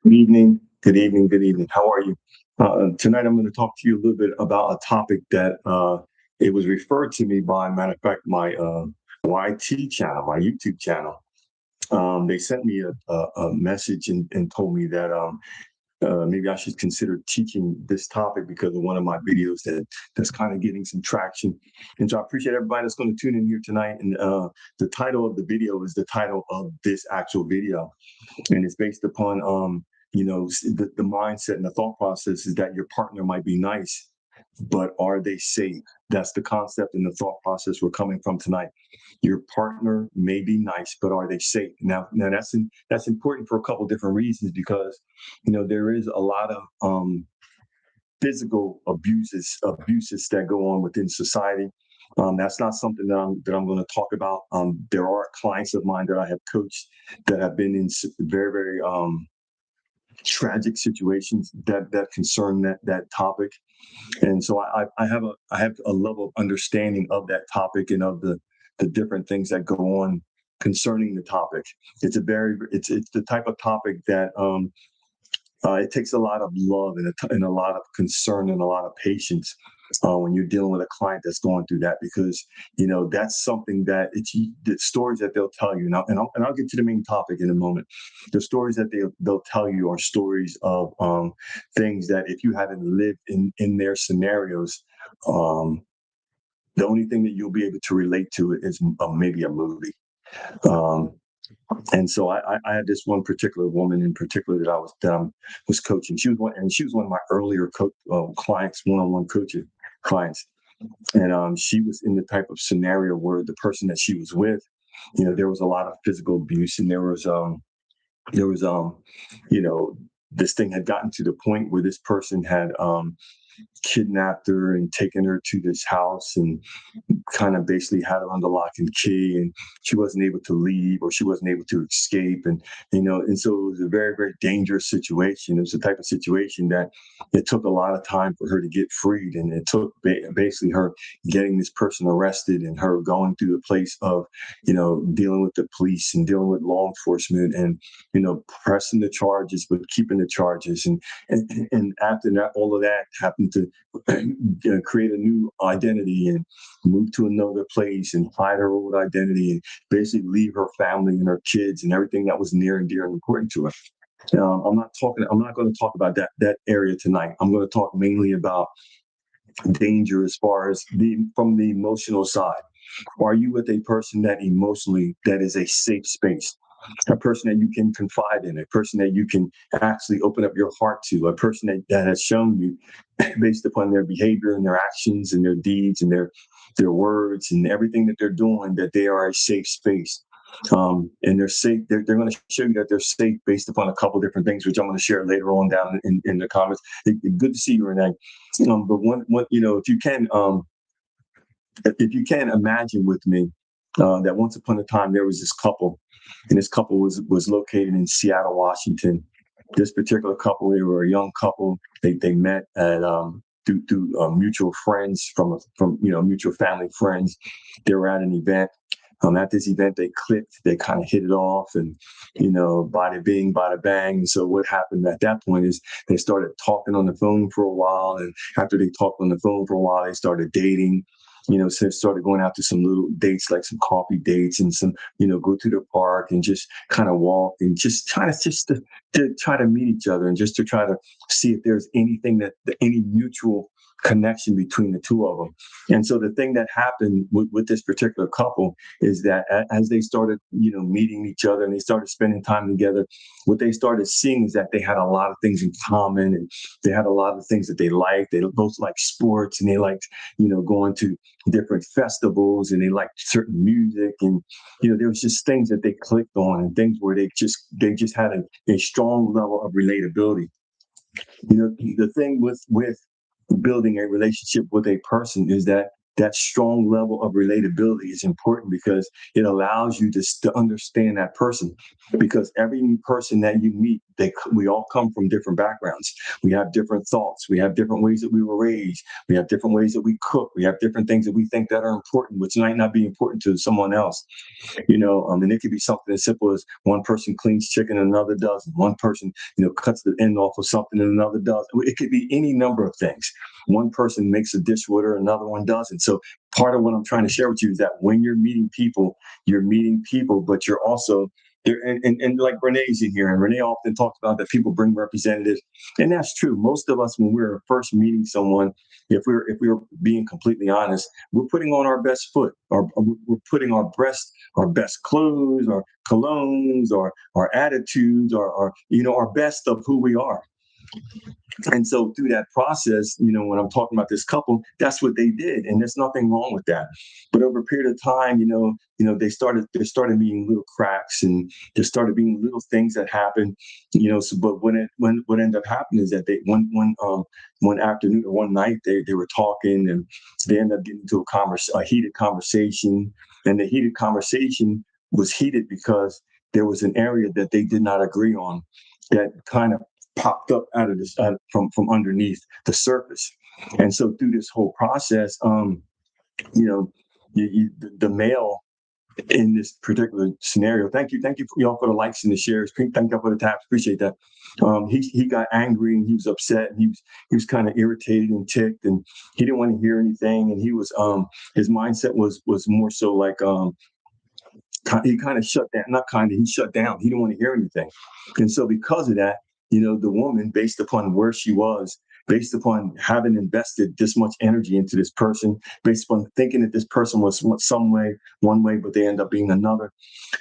Good evening. Good evening. Good evening. How are you? Tonight, I'm going to talk to you a little bit about a topic that it was referred to me by, matter of fact, my YT channel, my YouTube channel. They sent me a message and told me that maybe I should consider teaching this topic because of one of my videos that's kind of getting some traction. And so I appreciate everybody that's going to tune in here tonight. And the title of the video is the title of this actual video, and it's based upon the mindset and the thought process is that your partner might be nice, but are they safe? That's the concept and the thought process we're coming from tonight. Your partner may be nice, but are they safe? Now that's important for a couple different reasons, because there is a lot of physical abuses that go on within society. That's not something that I'm going to talk about. There are clients of mine that I have coached that have been in very, very tragic situations that concern that topic, and so I have a level of understanding of that topic and of the different things that go on concerning the topic. It's the type of topic that it takes a lot of love and a lot of concern and a lot of patience when you're dealing with a client that's going through that, because that's something that it's the stories that they'll tell you now, and I'll get to the main topic in a moment. The stories that they'll tell you are stories of things that if you haven't lived in their scenarios, um, the only thing that you'll be able to relate to it is maybe a movie. Um, and so I had this one particular woman in particular that I was coaching. She was one of my earlier clients, one-on-one coaching clients, and she was in the type of scenario where the person that she was with, there was a lot of physical abuse, and there was you know this thing had gotten to the point where this person had kidnapped her and taken her to this house and kind of basically had her under lock and key, and she wasn't able to leave, or she wasn't able to escape. And so it was a very, very dangerous situation. It was the type of situation that it took a lot of time for her to get freed, and it took basically her getting this person arrested and her going through the place of dealing with the police and dealing with law enforcement, and pressing the charges but keeping the charges, and after that, all of that happened to create a new identity and move to another place and hide her old identity and basically leave her family and her kids and everything that was near and dear and important to her. I'm not going to talk about that area tonight. I'm going to talk mainly about danger as far as from the emotional side. Are you with a person that emotionally that is a safe space? A person that you can confide in, a person that you can actually open up your heart to, a person that has shown you, based upon their behavior and their actions and their deeds and their words and everything that they're doing, that they are a safe space. And they're safe. They're going to show you that they're safe based upon a couple different things, which I'm going to share later on down in the comments. Good to see you, Renee. But one, if you can imagine with me that once upon a time there was this couple, and this couple was located in Seattle, Washington. This particular couple, they were a young couple. They met at through mutual friends from mutual family friends. They were at an event. At this event, they clicked. They kind of hit it off, and bada bing, bada bang. And so what happened at that point is they started talking on the phone for a while, and after they talked on the phone for a while, they started dating. So started going out to some little dates, like some coffee dates and some, go to the park and just kind of walk and just to try to meet each other and just to try to see if there's anything any mutual connection between the two of them. And so the thing that happened with this particular couple is that as they started, meeting each other and they started spending time together, what they started seeing is that they had a lot of things in common, and they had a lot of things that they liked. They both liked sports, and they liked, going to different festivals, and they liked certain music, and there was just things that they clicked on, and things where they just had a strong level of relatability. The thing with building a relationship with a person is that that strong level of relatability is important because it allows you to understand that person. Because every person that you meet, we all come from different backgrounds. We have different thoughts. We have different ways that we were raised. We have different ways that we cook. We have different things that we think that are important, which might not be important to someone else. And it could be something as simple as one person cleans chicken and another doesn't. One person, cuts the end off of something and another doesn't. It could be any number of things. One person makes a dish with her, another one doesn't. So part of what I'm trying to share with you is that when you're meeting people, but you're also there. And like Renee's in here, and Renee often talks about that people bring representatives. And that's true. Most of us, when we're first meeting someone, if we're being completely honest, we're putting on our best foot, or we're putting our best clothes, our colognes, or our attitudes, or our best of who we are. And so through that process, when I'm talking about this couple, that's what they did, and there's nothing wrong with that. But over a period of time, there started being little cracks, and there started being little things that happened. So, but what ended up happening is that they one afternoon or one night they were talking, and they ended up getting into a heated conversation, and the heated conversation was heated because there was an area that they did not agree on that kind of popped up out of this from underneath the surface. And so through this whole process, the male in this particular scenario, thank you y'all for the likes and the shares, thank you for the taps, appreciate that. He got angry, and he was upset, and he was kind of irritated and ticked, and he didn't want to hear anything, and he was his mindset was more so like he kind of shut down, not kind of, he shut down. He didn't want to hear anything. And so because of that, the woman, based upon where she was, based upon having invested this much energy into this person, based upon thinking that this person was one way, but they end up being another,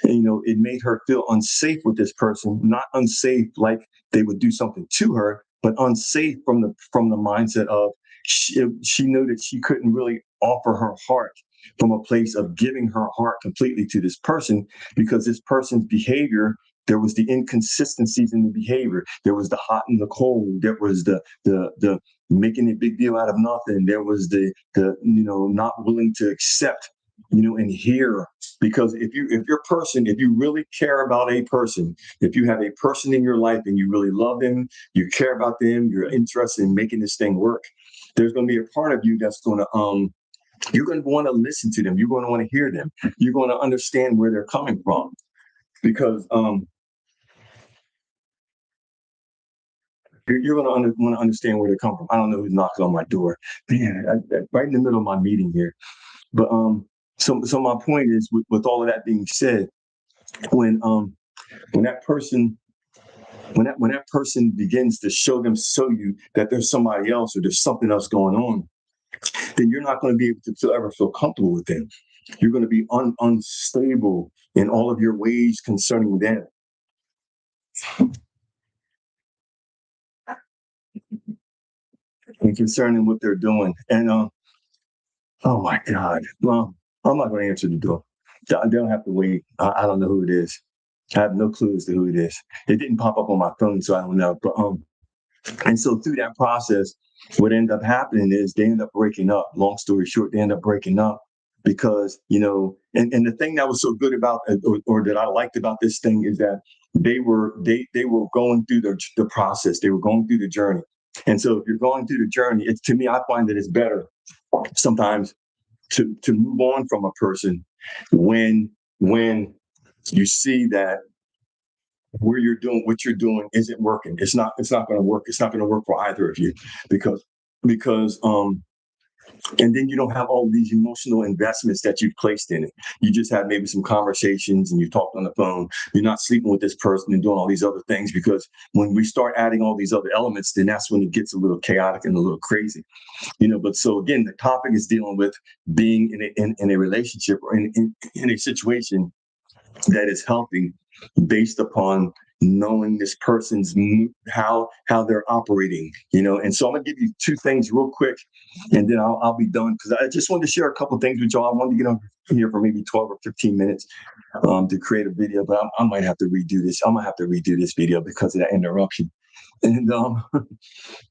and, it made her feel unsafe with this person, not unsafe like they would do something to her, but unsafe from the mindset of she knew that she couldn't really offer her heart from a place of giving her heart completely to this person, because this person's behavior, there was the inconsistencies in the behavior. There was the hot and the cold. There was the making a big deal out of nothing. There was the not willing to accept, and hear. Because if you really care about a person, if you have a person in your life and you really love them, you care about them, you're interested in making this thing work, there's going to be a part of you that's going to you're going to want to listen to them. You're going to want to hear them. You're going to understand where they're coming from, because you're going to want to understand where they come from. I don't know who's knocking on my door, man, right in the middle of my meeting here. But so my point is, with all of that being said, when that person when that person begins to show you that there's somebody else or there's something else going on, then you're not going to be able to ever feel comfortable with them. You're going to be unstable in all of your ways concerning them. And concerning what they're doing. And oh my God. Well, I'm not going to answer the door. They don't have to wait. I don't know who it is. I have no clue as to who it is. It didn't pop up on my phone, so I don't know. But and so through that process, what ended up happening is they end up breaking up. Long story short, they end up breaking up because, and the thing that was so good about, or that I liked about this thing, is that they were going through the process. They were going through the journey. And so if you're going through the journey, to me, I find that it's better sometimes to move on from a person when you see that what you're doing isn't working. It's not going to work. It's not going to work for either of you, because and then you don't have all these emotional investments that you've placed in it. You just had maybe some conversations and you talked on the phone. You're not sleeping with this person and doing all these other things, because when we start adding all these other elements, then that's when it gets a little chaotic and a little crazy. But so again, the topic is dealing with being in a relationship, or in a situation that is healthy, based upon knowing this person's how they're operating. And so I'm gonna give you two things real quick, and then I'll be done, because I just wanted to share a couple of things with y'all. I wanted to get on here for maybe 12 or 15 minutes to create a video, but I might have to redo this. I'm gonna have to redo this video because of that interruption. And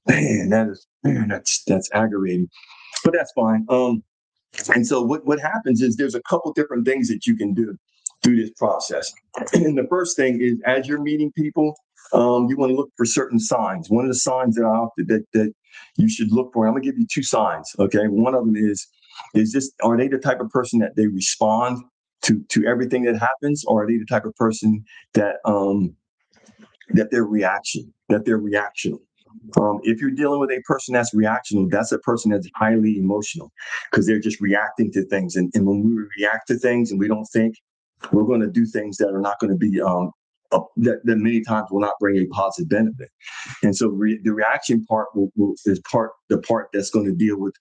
man, that's aggravating, but that's fine. And so what happens is there's a couple different things that you can do through this process. And the first thing is, as you're meeting people, you want to look for certain signs. One of the signs that you should look for, I'm gonna give you two signs. Okay, one of them is just, are they the type of person that they respond to everything that happens, or are they the type of person that that they're reactional? If you're dealing with a person that's reactional, that's a person that's highly emotional, because they're just reacting to things. And when we react to things and we don't think, we're going to do things that are not going to be that many times will not bring a positive benefit. And so the reaction part is the part that's going to deal with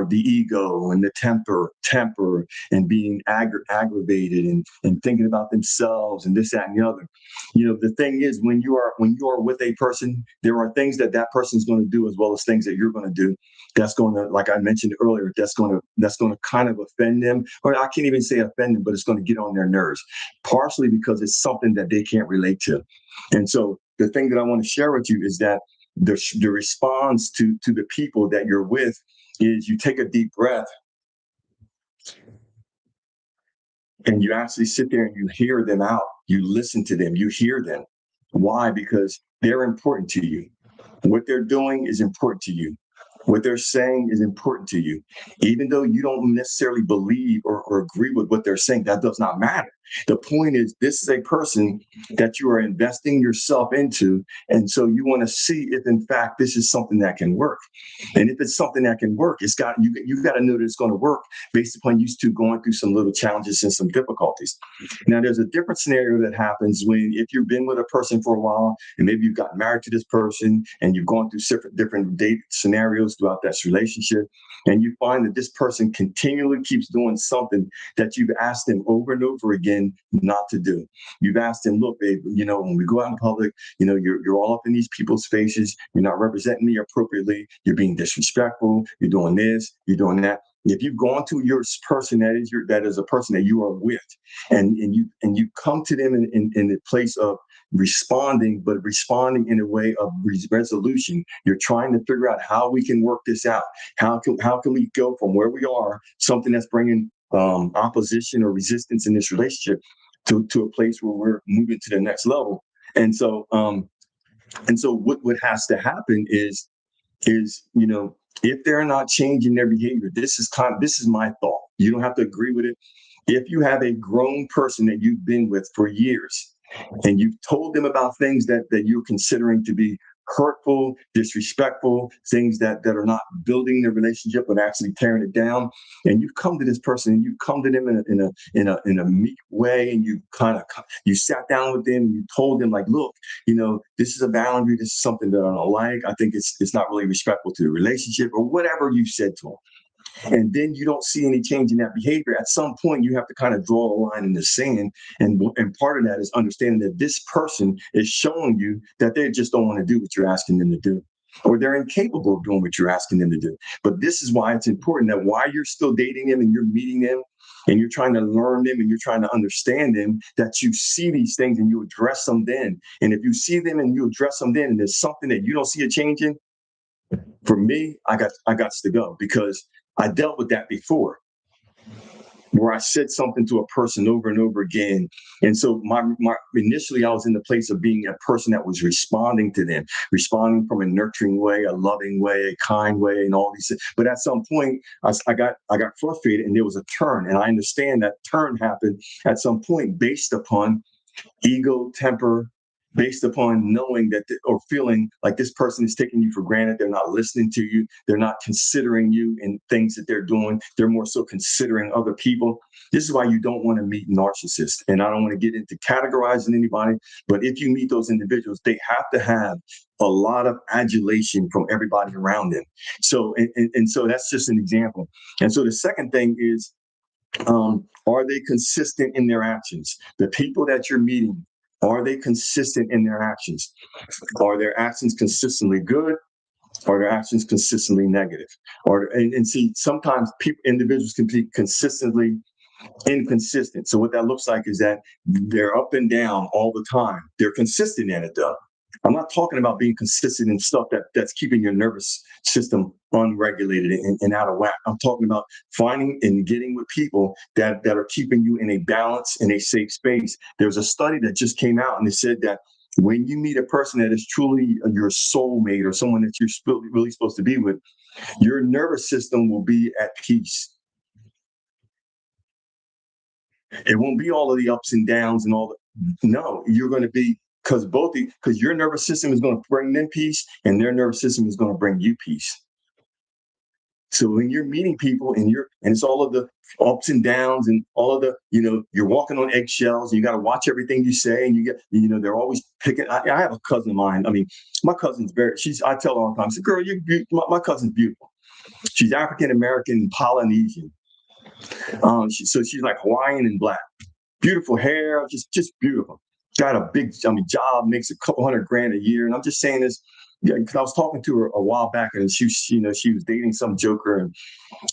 the ego and the temper and being aggravated and thinking about themselves and this, that, and the other. The thing is, when you are with a person, there are things that person's going to do, as well as things that you're going to do, that's going to, like I mentioned earlier, that's going to kind of offend them, or I can't even say offend them, but it's going to get on their nerves, partially because it's something that they can't relate to. And so the thing that I want to share with you is that the response to the people that you're with is, you take a deep breath and you actually sit there and you hear them out. You listen to them, you hear them. Why? Because they're important to you. What they're doing is important to you. What they're saying is important to you. Even though you don't necessarily believe or agree with what they're saying, that does not matter. The point is, this is a person that you are investing yourself into. And so you want to see if, in fact, this is something that can work. And if it's something that can work, you got to know that it's going to work based upon you two going through some little challenges and some difficulties. Now, there's a different scenario that happens when, if you've been with a person for a while and maybe you've gotten married to this person and you've gone through different date scenarios throughout that relationship, and you find that this person continually keeps doing something that you've asked them over and over again not to do. You've asked them, look, babe, when we go out in public, you're all up in these people's faces. You're not representing me appropriately. You're being disrespectful. You're doing this. You're doing that. If you've gone to your person that is a person that you are with, and you come to them in the place of responding, but responding in a way of resolution. You're trying to figure out how we can work this out. How can we go from where we are, something that's bringing opposition or resistance in this relationship, to a place where we're moving to the next level. And so what has to happen is if they're not changing their behavior, this is my thought. You don't have to agree with it. If you have a grown person that you've been with for years, and you've told them about things that you're considering to be hurtful, disrespectful, things that are not building the relationship but actually tearing it down, and you come to this person and you come to them in a meek way, and you sat down with them and you told them, like, look, this is a boundary, this is something that I don't like, I think it's not really respectful to the relationship, or whatever you've said to them. And then you don't see any change in that behavior. At some point, you have to kind of draw a line in the sand. And part of that is understanding that this person is showing you that they just don't want to do what you're asking them to do, or they're incapable of doing what you're asking them to do. But this is why it's important that while you're still dating them and you're meeting them and you're trying to learn them and you're trying to understand them, that you see these things and you address them then. And if you see them and you address them then, and there's something that you don't see a change in, for me, I got to go, because I dealt with that before, where I said something to a person over and over again. And so my initially, I was in the place of being a person that was responding to them, responding from a nurturing way, a loving way, a kind way, and all these things. But at some point, I got frustrated, and there was a turn. And I understand that turn happened at some point based upon ego, temper, based upon knowing that or feeling like this person is taking you for granted. They're not listening to you. They're not considering you in things that they're doing. They're more so considering other people. This is why you don't want to meet narcissists. And I don't want to get into categorizing anybody, but if you meet those individuals, they have to have a lot of adulation from everybody around them. So, and so that's just an example. And so the second thing is, are they consistent in their actions? The people that you're meeting, are they consistent in their actions? Are their actions consistently good? Are their actions consistently negative? And see, sometimes individuals can be consistently inconsistent. So what that looks like is that they're up and down all the time. They're consistent in it, though. I'm not talking about being consistent in stuff that's keeping your nervous system unregulated and out of whack. I'm talking about finding and getting with people that are keeping you in a balance, in a safe space. There's a study that just came out and it said that when you meet a person that is truly your soulmate or someone that you're really supposed to be with, your nervous system will be at peace. It won't be all of the ups and downs and all the, no, you're going to be, because your nervous system is going to bring them peace and their nervous system is going to bring you peace. So when you're meeting people and it's all of the ups and downs and all of the, you're walking on eggshells, you got to watch everything you say, and they're always picking. I have a cousin of mine. I mean, my cousin's I tell her all the time, I say, girl, my cousin's beautiful. She's African American, Polynesian. So she's like Hawaiian and black, beautiful hair, just beautiful. Got a big, job, makes a couple $100,000 a year. And I'm just saying this because I was talking to her a while back, and she was dating some joker,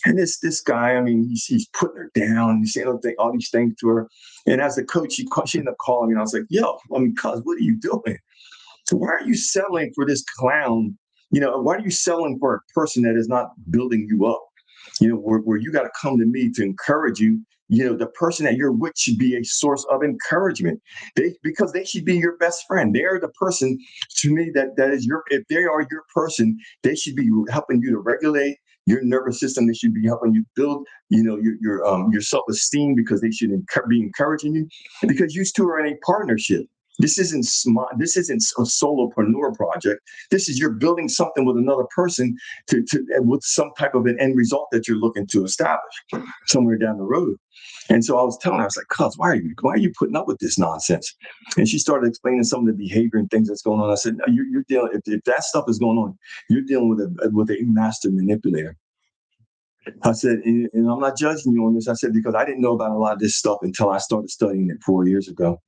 and this guy, he's putting her down, he's saying all these things to her. And as a coach, she ended up calling me, and I was like, yo, cuz, what are you doing? So why are you settling for this clown? Why are you settling for a person that is not building you up? Where you got to come to me to encourage you. The person that you're with should be a source of encouragement. Because they should be your best friend. They are the person, to me, that is if they are your person, they should be helping you to regulate your nervous system. They should be helping you build, your self-esteem, because they should be encouraging you, because you two are in a partnership. This isn't a solopreneur project. This is, you're building something with another person with some type of an end result that you're looking to establish somewhere down the road. And so I was telling her, I was like, cuz, why are you putting up with this nonsense? And she started explaining some of the behavior and things that's going on. I said, no, you're dealing, if that stuff is going on, you're dealing with a master manipulator. I said, and I'm not judging you on this. I said, because I didn't know about a lot of this stuff until I started studying it 4 years ago.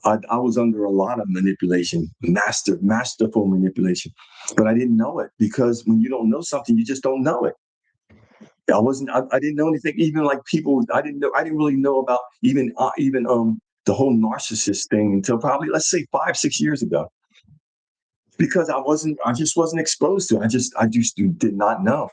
I was under a lot of manipulation, masterful manipulation, but I didn't know it, because when you don't know something, you just don't know it. I didn't know anything. Even like people, I didn't really know about even the whole narcissist thing until probably, let's say, 5-6 years ago, because I just wasn't exposed to it. I just did not know.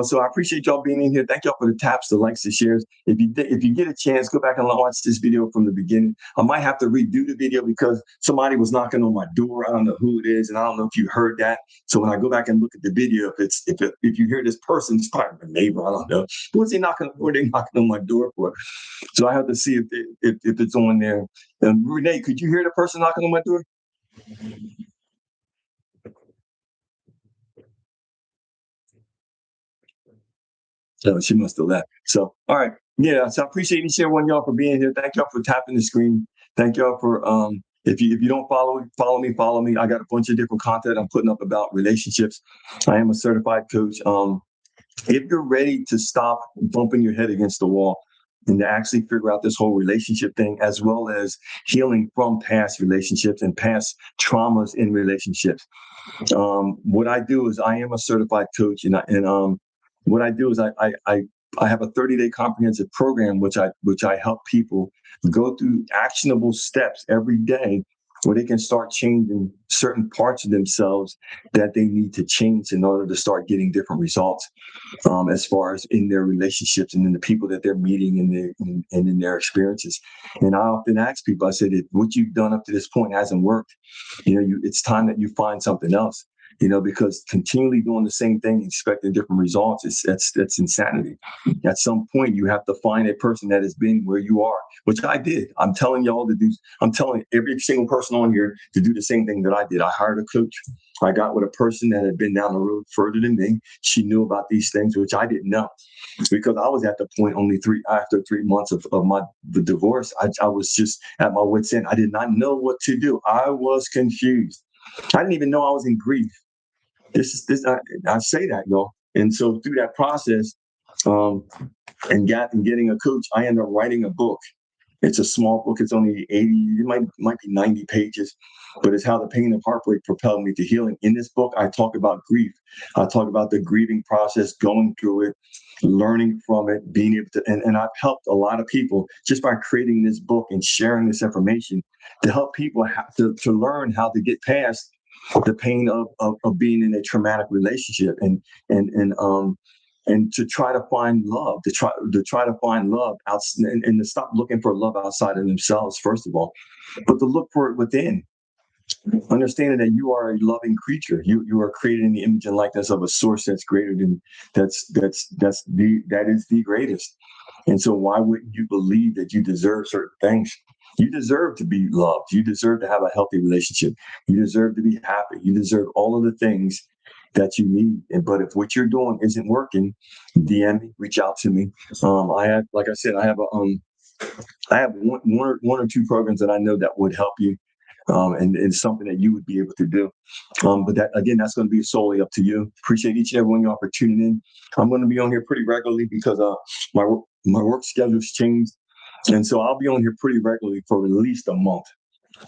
So I appreciate y'all being in here. Thank y'all for the taps, the likes, the shares. If you get a chance, go back and watch this video from the beginning. I might have to redo the video because somebody was knocking on my door. I don't know who it is, and I don't know if you heard that. So when I go back and look at the video, if you hear this person, it's probably a neighbor. I don't know. What's they knocking on my door for? So I have to see if it's on there. And Renee, could you hear the person knocking on my door? So she must have left. So, all right. Yeah. So I appreciate each and every one of y'all for being here. Thank y'all for tapping the screen. Thank y'all for, if you don't follow me. I got a bunch of different content I'm putting up about relationships. I am a certified coach. If you're ready to stop bumping your head against the wall and to actually figure out this whole relationship thing, as well as healing from past relationships and past traumas in relationships, what I do is I am a certified coach, and what I do is I have a 30-day comprehensive program which I help people go through actionable steps every day where they can start changing certain parts of themselves that they need to change in order to start getting different results, as far as in their relationships and in the people that they're meeting and in their experiences. And I often ask people, I said, if what you've done up to this point hasn't worked, it's time that you find something else. Because continually doing the same thing, expecting different results, that's insanity. At some point, you have to find a person that has been where you are, which I did. I'm telling every single person on here to do the same thing that I did. I hired a coach. I got with a person that had been down the road further than me. She knew about these things, which I didn't know, because I was at the point after 3 months of the divorce. I was just at my wit's end. I did not know what to do. I was confused. I didn't even know I was in grief. I say that, y'all. And so through that process, and getting a coach, I ended up writing a book. It's a small book. It's only 80, it might be 90 pages, but it's how the pain of heartbreak propelled me to healing. In this book, I talk about grief. I talk about the grieving process, going through it, learning from it, being able to, and I've helped a lot of people just by creating this book and sharing this information to help people to learn how to get past the pain of being in a traumatic relationship and to try to find love, to try to find love out and to stop looking for love outside of themselves, first of all, but to look for it within. Understanding that you are a loving creature, you are created in the image and likeness of a source that's greater than that is the greatest. And so, why wouldn't you believe that you deserve certain things? You deserve to be loved. You deserve to have a healthy relationship. You deserve to be happy. You deserve all of the things that you need. But if what you're doing isn't working, DM me, reach out to me. I have, like I said, I have one or two programs that I know that would help you. And it's something that you would be able to do. But that, again, that's going to be solely up to you. Appreciate each and every one of y'all for tuning in. I'm going to be on here pretty regularly because my work schedule's changed. And so I'll be on here pretty regularly for at least a month.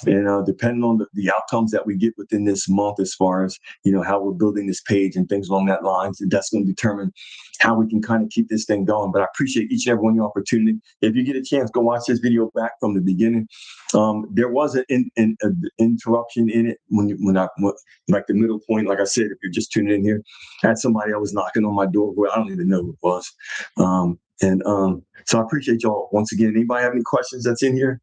And depending on the outcomes that we get within this month, as far as how we're building this page and things along that lines, and that's going to determine how we can kind of keep this thing going. But I appreciate each and every one of y'all for tuning in. If you get a chance, go watch this video back from the beginning. There was an interruption in it when like the middle point. Like I said, if you're just tuning in here, I had somebody that was knocking on my door where I don't even know who it was. So I appreciate y'all once again. Anybody have any questions that's in here?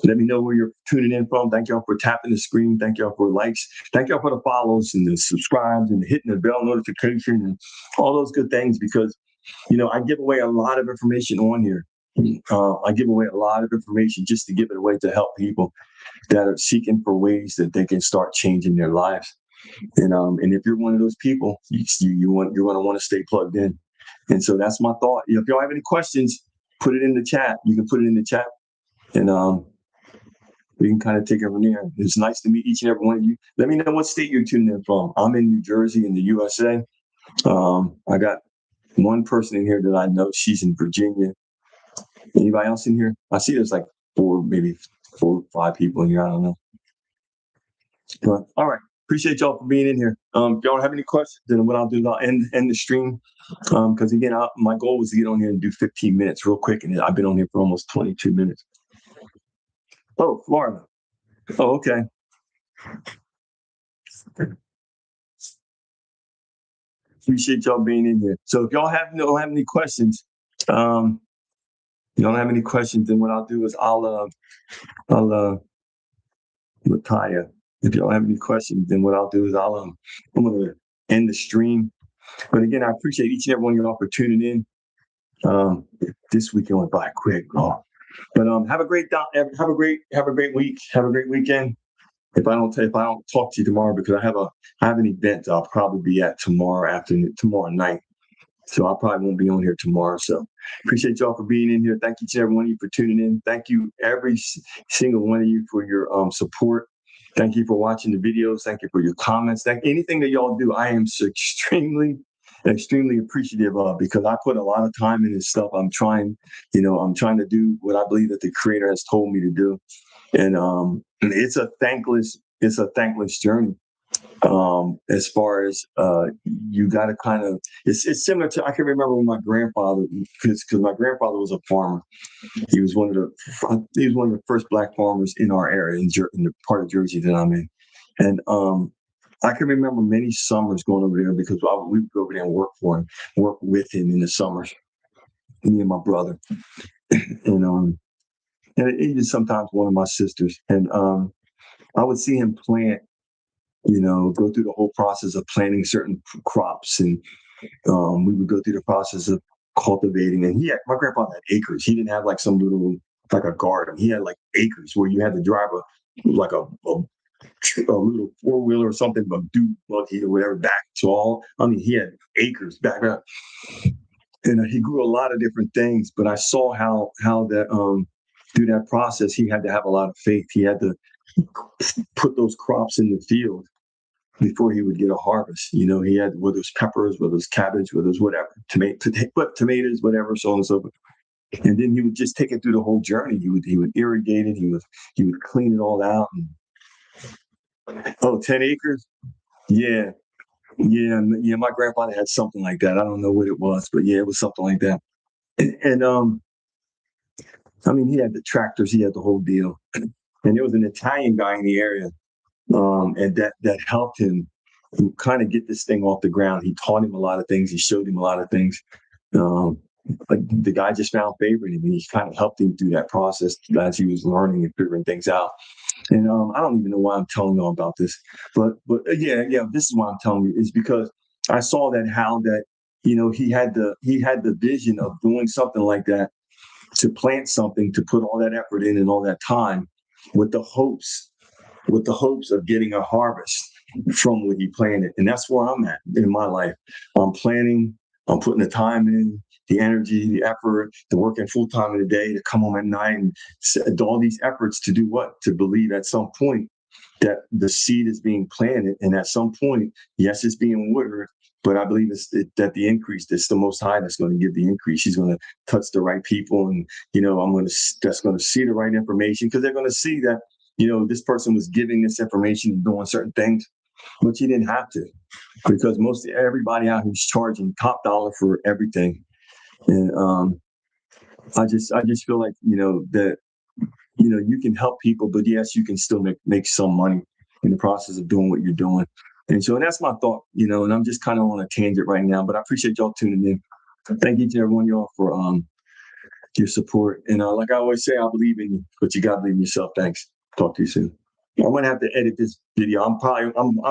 Let me know where you're tuning in from. Thank y'all for tapping the screen. Thank y'all for likes. Thank y'all for the follows and the subscribes and hitting the bell notification and all those good things, because, I give away a lot of information on here. I give away a lot of information just to give it away to help people that are seeking for ways that they can start changing their lives. And if you're one of those people, you're going to want to stay plugged in. And so that's my thought. If y'all have any questions, put it in the chat. You can put it in the chat. And we can kind of take it from there. It's nice to meet each and every one of you. Let me know what state you're tuning in from. I'm in New Jersey in the USA. I got one person in here that I know. She's in Virginia. Anybody else in here? I see there's like maybe four or five people in here. I don't know. But all right. Appreciate y'all for being in here. If y'all have any questions, then what I'll do is I'll end the stream. Because again, my goal was to get on here and do 15 minutes real quick. And I've been on here for almost 22 minutes. Oh, Florida. Oh, okay. Appreciate y'all being in here. So if y'all don't have any questions, then what I'll do is I'll Lataya. If y'all have any questions, then what I'll do is I'm gonna end the stream. But again, I appreciate each and every one of y'all for tuning in. This weekend went by quick, bro. But have a great week. Have a great weekend. If I don't talk to you tomorrow, because I have an event I'll probably be at tomorrow night. So I probably won't be on here tomorrow. So appreciate y'all for being in here. Thank you to every one of you for tuning in. Thank you every single one of you for your support. Thank you for watching the videos. Thank you for your comments. Anything that y'all do, I am so extremely appreciative of, because I put a lot of time in this stuff. I'm trying to do what I believe that the Creator has told me to do. And it's a thankless journey. As far as you got to kind of, it's similar to, I can remember when my grandfather, because my grandfather was a farmer. He was one of the first Black farmers in our area, in the part of Jersey that I'm in. And I can remember many summers going over there, because we would go over there and work with him in the summers, me and my brother. And even sometimes one of my sisters. And I would see him plant, go through the whole process of planting certain crops. And we would go through the process of cultivating. And my grandfather had acres. He didn't have like some little, like a garden. He had like acres where you had to drive a little four-wheeler or something, but buggy or whatever back to all. I mean, he had acres back up. And he grew a lot of different things, but I saw how that through that process, he had to have a lot of faith. He had to put those crops in the field before he would get a harvest. He had, whether it's peppers, whether it's cabbage, whether it's whatever, tomatoes, whatever, so on and so forth. And then he would just take it through the whole journey. He would irrigate it. He would clean it all out. Oh, 10 acres? Yeah. Yeah. Yeah. My grandfather had something like that. I don't know what it was, but yeah, it was something like that. And I mean, he had the tractors, he had the whole deal. And there was an Italian guy in the area, and that helped him kind of get this thing off the ground. He taught him a lot of things. He showed him a lot of things. Um, like the guy just found favor in him, and he kind of helped him through that process as he was learning and figuring things out. And I don't even know why I'm telling you all about this, but yeah, yeah, this is why I'm telling you is because I saw that how that he had the vision of doing something like that, to plant something, to put all that effort in and all that time, with the hopes of getting a harvest from what he planted. And that's where I'm at in my life. I'm planning, I'm putting the time in, the energy, the effort, the working full time in the day, to come home at night and all these efforts to do what? To believe at some point that the seed is being planted. And at some point, yes, it's being watered, but I believe that the increase, it's the Most High that's going to give the increase. He's going to touch the right people, and that's going to see the right information, because they're going to see that this person was giving this information and doing certain things, but you didn't have to, because most everybody out here's charging top dollar for everything. And I just feel like that you can help people, but yes, you can still make some money in the process of doing what you're doing. And that's my thought, and I'm just kind of on a tangent right now, but I appreciate y'all tuning in. Thank each and every one of y'all for your support. And like I always say, I believe in you, but you got to believe in yourself. Thanks. Talk to you soon. I'm gonna have to edit this video. I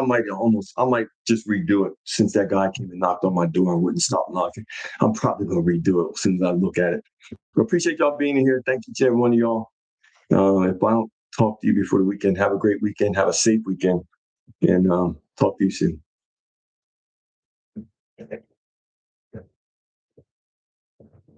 might just redo it, since that guy came and knocked on my door and wouldn't stop knocking. I'm probably gonna redo it as soon as I look at it. I appreciate y'all being here. Thank you to every one of y'all. If I don't talk to you before the weekend, have a great weekend. Have a safe weekend, and talk to you soon.